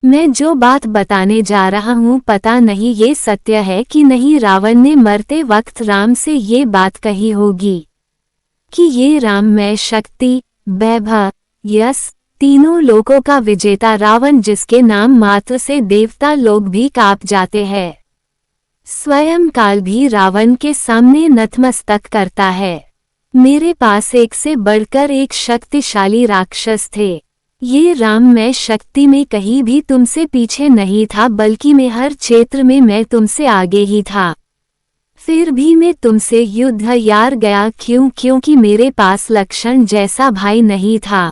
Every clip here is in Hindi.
मैं जो बात बताने जा रहा हूँ पता नहीं ये सत्य है कि नहीं। रावण ने मरते वक्त राम से ये बात कही होगी कि ये राम मैं शक्ति, वैभव, यश, तीनों लोकों का विजेता रावण, जिसके नाम मात्र से देवता लोग भी कांप जाते हैं। स्वयं काल भी रावण के सामने नतमस्तक करता है। मेरे पास एक से बढ़कर एक शक्तिशाली राक्षस थे। ये राम मैं शक्ति में कहीं भी तुमसे पीछे नहीं था, बल्कि मैं हर क्षेत्र में मैं तुमसे आगे ही था। फिर भी मैं तुमसे युद्ध हार गया। क्योंकि मेरे पास लक्ष्मण जैसा भाई नहीं था,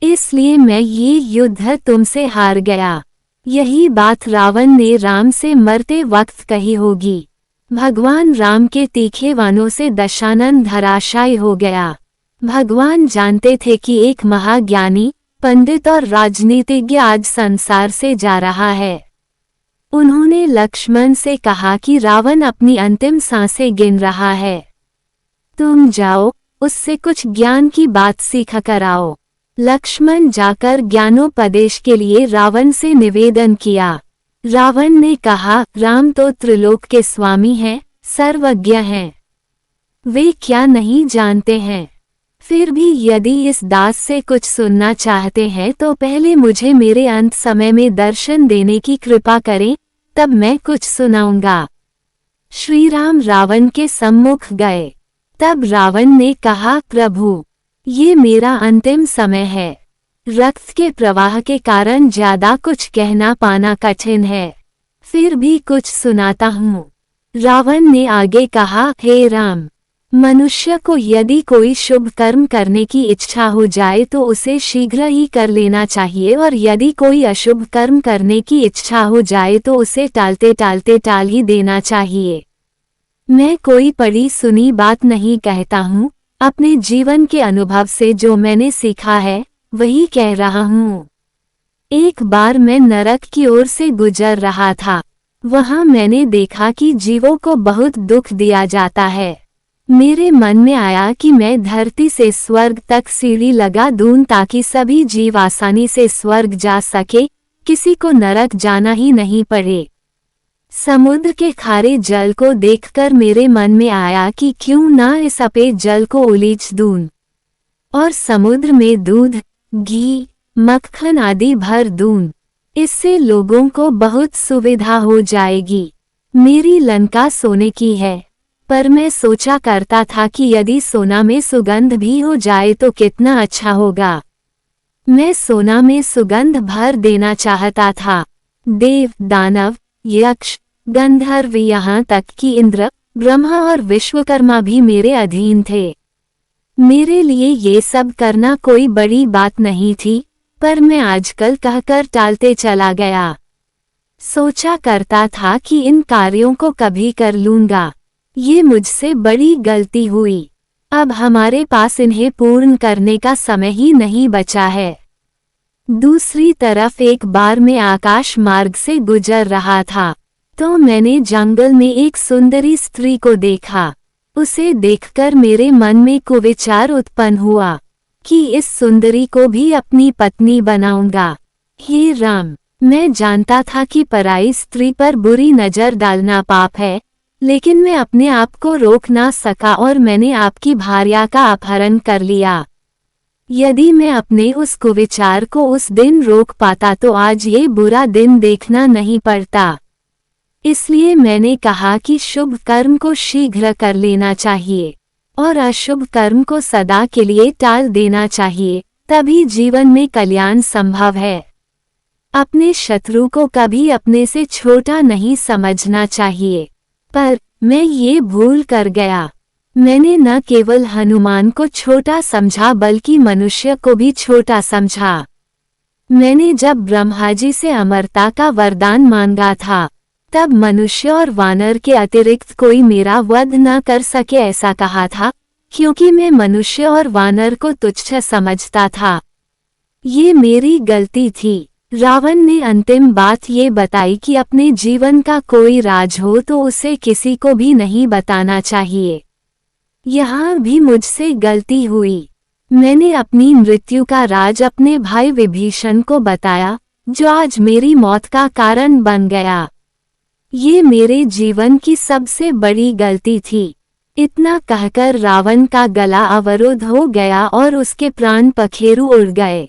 इसलिए मैं ये युद्ध तुमसे हार गया। यही बात रावण ने राम से मरते वक्त कही होगी। भगवान राम के तीखे वाणों से दशानन धराशायी हो गया। भगवान जानते थे कि एक महाज्ञानी, पंडित और राजनीतिज्ञ आज संसार से जा रहा है। उन्होंने लक्ष्मण से कहा कि रावण अपनी अंतिम सांसें गिन रहा है, तुम जाओ उससे कुछ ज्ञान की बात सीख कर आओ। लक्ष्मण जाकर ज्ञानोपदेश के लिए रावण से निवेदन किया। रावण ने कहा, राम तो त्रिलोक के स्वामी हैं, सर्वज्ञ हैं, वे क्या नहीं जानते हैं। फिर भी यदि इस दास से कुछ सुनना चाहते हैं तो पहले मुझे मेरे अंत समय में दर्शन देने की कृपा करें, तब मैं कुछ सुनाऊंगा। श्री राम रावण के सम्मुख गए। तब रावण ने कहा, प्रभु, ये मेरा अंतिम समय है। रक्त के प्रवाह के कारण ज्यादा कुछ कहना पाना कठिन है, फिर भी कुछ सुनाता हूँ। रावण ने आगे कहा, हे राम, मनुष्य को यदि कोई शुभ कर्म करने की इच्छा हो जाए तो उसे शीघ्र ही कर लेना चाहिए, और यदि कोई अशुभ कर्म करने की इच्छा हो जाए तो उसे टालते टालते टाल ही देना चाहिए। मैं कोई पढ़ी सुनी बात नहीं कहता हूँ, अपने जीवन के अनुभव से जो मैंने सीखा है वही कह रहा हूँ। एक बार मैं नरक की ओर से गुजर रहा था। वहाँ मैंने देखा कि जीवों को बहुत दुख दिया जाता है। मेरे मन में आया कि मैं धरती से स्वर्ग तक सीढ़ी लगा दूं ताकि सभी जीव आसानी से स्वर्ग जा सके, किसी को नरक जाना ही नहीं पड़े। समुद्र के खारे जल को देखकर मेरे मन में आया कि क्यों ना इस सफेद जल को उलीच दूं और समुद्र में दूध, घी, मक्खन आदि भर दूं। इससे लोगों को बहुत सुविधा हो जाएगी। मेरी लंका सोने की है, पर मैं सोचा करता था कि यदि सोना में सुगंध भी हो जाए तो कितना अच्छा होगा। मैं सोना में सुगंध भर देना चाहता था। देव, दानव, यक्ष, गंधर्व, यहाँ तक कि इंद्र, ब्रह्मा और विश्वकर्मा भी मेरे अधीन थे। मेरे लिए ये सब करना कोई बड़ी बात नहीं थी, पर मैं आजकल कहकर टालते चला गया। सोचा करता था कि इन कार्यों को कभी कर लूंगा। ये मुझसे बड़ी गलती हुई। अब हमारे पास इन्हें पूर्ण करने का समय ही नहीं बचा है। दूसरी तरफ एक बार मैं आकाश मार्ग से गुजर रहा था, तो मैंने जंगल में एक सुंदरी स्त्री को देखा। उसे देखकर मेरे मन में कुविचार उत्पन्न हुआ कि इस सुंदरी को भी अपनी पत्नी बनाऊंगा। हे राम, मैं जानता था कि पराई स्त्री पर बुरी नजर डालना पाप है, लेकिन मैं अपने आप को रोक ना सका और मैंने आपकी भार्या का अपहरण कर लिया। यदि मैं अपने उस कुविचार को उस दिन रोक पाता तो आज ये बुरा दिन देखना नहीं पड़ता। इसलिए मैंने कहा कि शुभ कर्म को शीघ्र कर लेना चाहिए और अशुभ कर्म को सदा के लिए टाल देना चाहिए, तभी जीवन में कल्याण संभव है। अपने शत्रु को कभी अपने से छोटा नहीं समझना चाहिए, पर मैं ये भूल कर गया। मैंने न केवल हनुमान को छोटा समझा बल्कि मनुष्य को भी छोटा समझा। मैंने जब ब्रह्मा जी से अमरता का वरदान मांगा था, तब मनुष्य और वानर के अतिरिक्त कोई मेरा वध न कर सके ऐसा कहा था, क्योंकि मैं मनुष्य और वानर को तुच्छ समझता था। ये मेरी गलती थी। रावण ने अंतिम बात ये बताई कि अपने जीवन का कोई राज हो तो उसे किसी को भी नहीं बताना चाहिए। यहाँ भी मुझसे गलती हुई। मैंने अपनी मृत्यु का राज अपने भाई विभीषण को बताया, जो आज मेरी मौत का कारण बन गया। ये मेरे जीवन की सबसे बड़ी गलती थी। इतना कहकर रावण का गला अवरुद्ध हो गया और उसके प्राण पखेरु उड़ गए।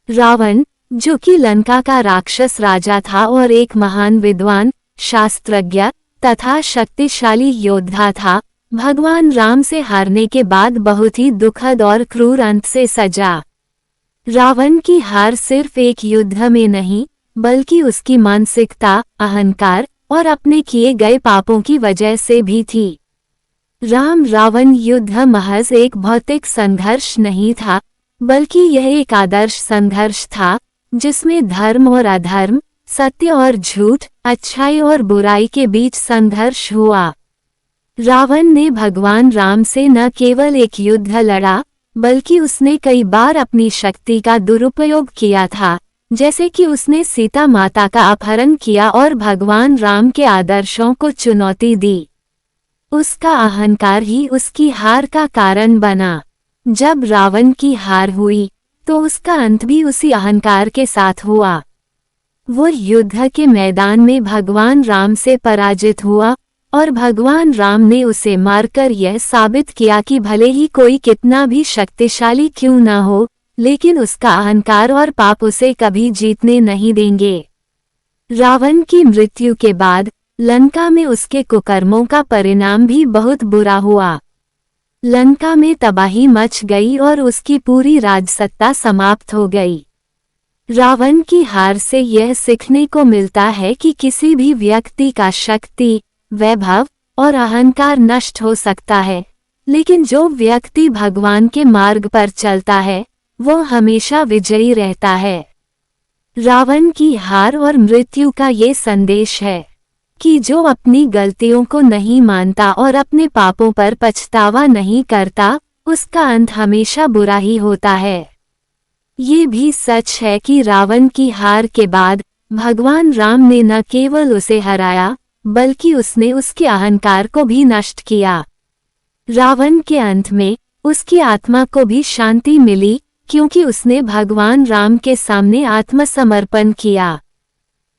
रावण, जो कि लंका का राक्षस राजा था और एक महान विद्वान, शास्त्रज्ञ तथा शक्तिशाली योद्धा था, भगवान राम से हारने के बाद बहुत ही दुखद और क्रूर अंत से सजा। रावण की हार सिर्फ एक युद्ध में नहीं, बल्कि उसकी मानसिकता, अहंकार और अपने किए गए पापों की वजह से भी थी। राम रावण युद्ध महज एक भौतिक संघर्ष नहीं था, बल्कि यह एक आदर्श संघर्ष था, जिसमें धर्म और अधर्म, सत्य और झूठ, अच्छाई और बुराई के बीच संघर्ष हुआ। रावण ने भगवान राम से न केवल एक युद्ध लड़ा, बल्कि उसने कई बार अपनी शक्ति का दुरुपयोग किया था, जैसे कि उसने सीता माता का अपहरण किया और भगवान राम के आदर्शों को चुनौती दी। उसका अहंकार ही उसकी हार का कारण बना। जब रावण की हार हुई, तो उसका अंत भी उसी अहंकार के साथ हुआ। वो युद्ध के मैदान में भगवान राम से पराजित हुआ और भगवान राम ने उसे मारकर यह साबित किया कि भले ही कोई कितना भी शक्तिशाली क्यों न हो, लेकिन उसका अहंकार और पाप उसे कभी जीतने नहीं देंगे। रावण की मृत्यु के बाद लंका में उसके कुकर्मों का परिणाम भी बहुत बुरा हुआ। लंका में तबाही मच गई और उसकी पूरी राजसत्ता समाप्त हो गई। रावण की हार से यह सीखने को मिलता है कि किसी भी व्यक्ति का शक्ति, वैभव और अहंकार नष्ट हो सकता है, लेकिन जो व्यक्ति भगवान के मार्ग पर चलता है, वो हमेशा विजयी रहता है। रावण की हार और मृत्यु का ये संदेश है कि जो अपनी गलतियों को नहीं मानता और अपने पापों पर पछतावा नहीं करता, उसका अंत हमेशा बुरा ही होता है। ये भी सच है कि रावण की हार के बाद भगवान राम ने न केवल उसे हराया, बल्कि उसने उसके अहंकार को भी नष्ट किया। रावण के अंत में उसकी आत्मा को भी शांति मिली, क्योंकि उसने भगवान राम के सामने आत्मसमर्पण किया।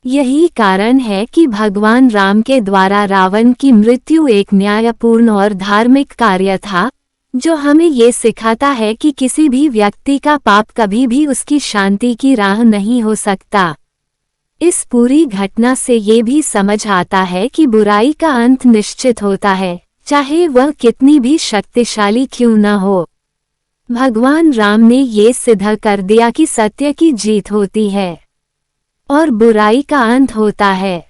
यही कारण है कि भगवान राम के द्वारा रावण की मृत्यु एक न्यायपूर्ण और धार्मिक कार्य था, जो हमें ये सिखाता है कि किसी भी व्यक्ति का पाप कभी भी उसकी शांति की राह नहीं हो सकता। इस पूरी घटना से ये भी समझ आता है कि बुराई का अंत निश्चित होता है, चाहे वह कितनी भी शक्तिशाली क्यों न हो। भगवान राम ने ये सिद्ध कर दिया कि सत्य की जीत होती है और बुराई का अंत होता है।